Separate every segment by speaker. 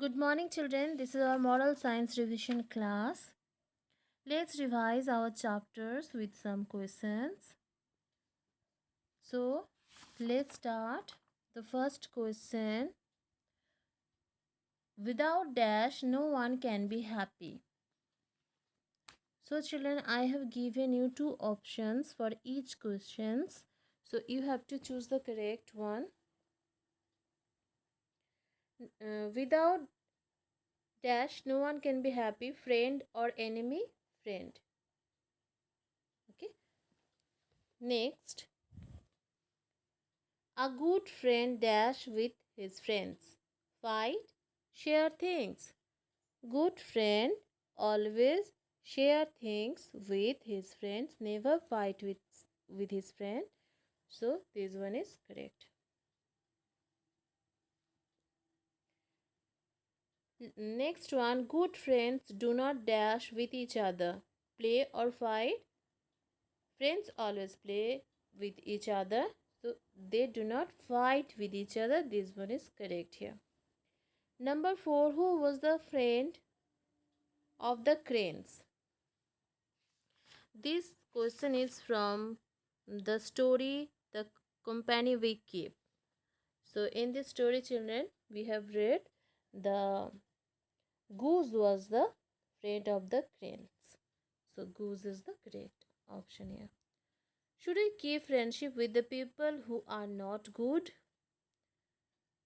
Speaker 1: Good morning, children. This is our moral science revision class. Let's revise our chapters with some questions. So, let's start. The first question: without dash, no one can be happy. So, children, I have given you two options for each questions. So, you have to choose the correct one. Without dash, no one can be happy. Friend or enemy? Friend. Okay. Next. A good friend dash with his friends. Fight, share things. Good friend always share things with his friends. Never fight with his friend. So this one is correct. Next one, good friends do not dash with each other. Play or fight. Friends always play with each other. So they do not fight with each other. This one is correct here. Number 4, who was the friend of the cranes? This question is from the story The Company We Keep. So in this story, children, we have read the goose was the friend of the cranes. So goose is the correct option here. Should we keep friendship with the people who are not good?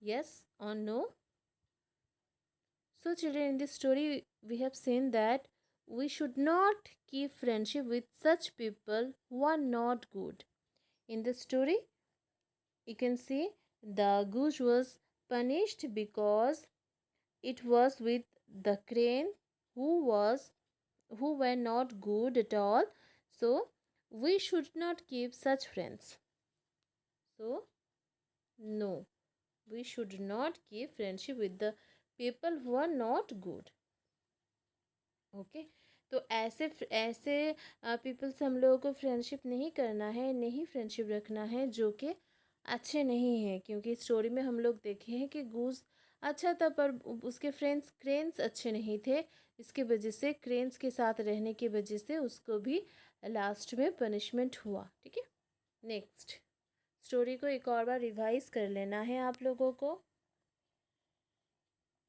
Speaker 1: Yes or no? So children, in this story we have seen that we should not keep friendship with such people who are not good. In the story, you can see the goose was punished because it was with the crane who were not good at all. So we should not keep such friends. So no, we should not keep friendship with the people who are not good. Okay तो ऐसे ऐसे people से हम लोगों को friendship नहीं करना है, नहीं फ्रेंडशिप रखना है जो कि अच्छे नहीं हैं, क्योंकि स्टोरी में हम लोग देखे हैं कि गूस अच्छा था पर उसके फ्रेंड्स क्रेन्स अच्छे नहीं थे। इसके वजह से क्रेन्स के साथ रहने की वजह से उसको भी लास्ट में पनिशमेंट हुआ। ठीक है, नेक्स्ट स्टोरी को एक और बार रिवाइज कर लेना है आप लोगों को।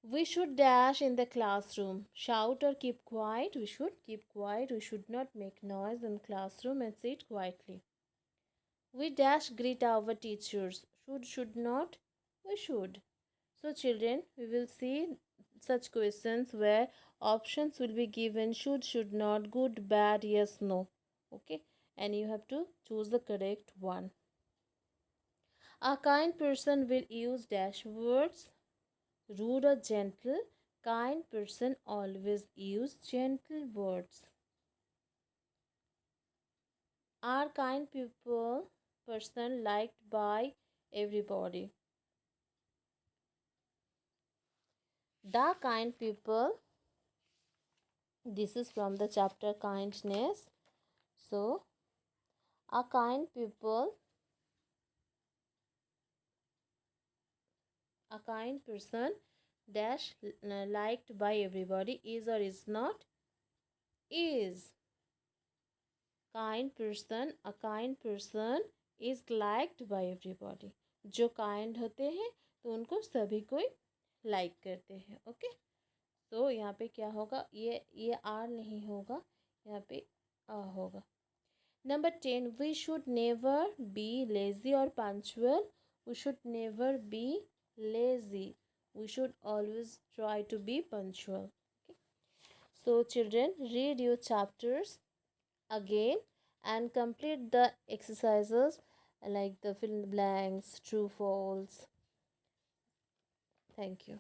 Speaker 1: We should dash in the classroom. Shout or keep quiet. We should keep quiet. We should not make noise in classroom and sit quietly. We dash greet our teachers. Should not? We should. So children, we will see such questions where options will be given: should not, good, bad, yes, no. Okay, and you have to choose the correct one. A kind person will use dash words. Rude or gentle, kind person always use gentle words. Are kind people person liked by everybody? The kind people, this is from the chapter kindness. So, a kind people, a kind person dash liked by everybody, is or is not? Is. Kind person, a kind person is liked by everybody. जो kind होते हैं तो उनको सभी कोई like करते हैं। Okay, तो यहाँ पे क्या होगा, ये आर नहीं होगा, यहाँ पे आ होगा। Number 10, we should never be lazy और punctual. We should never be lazy. We should always try to be punctual. Okay. So children, read your chapters again and complete the exercises like the fill in the blanks, true, false. Thank you.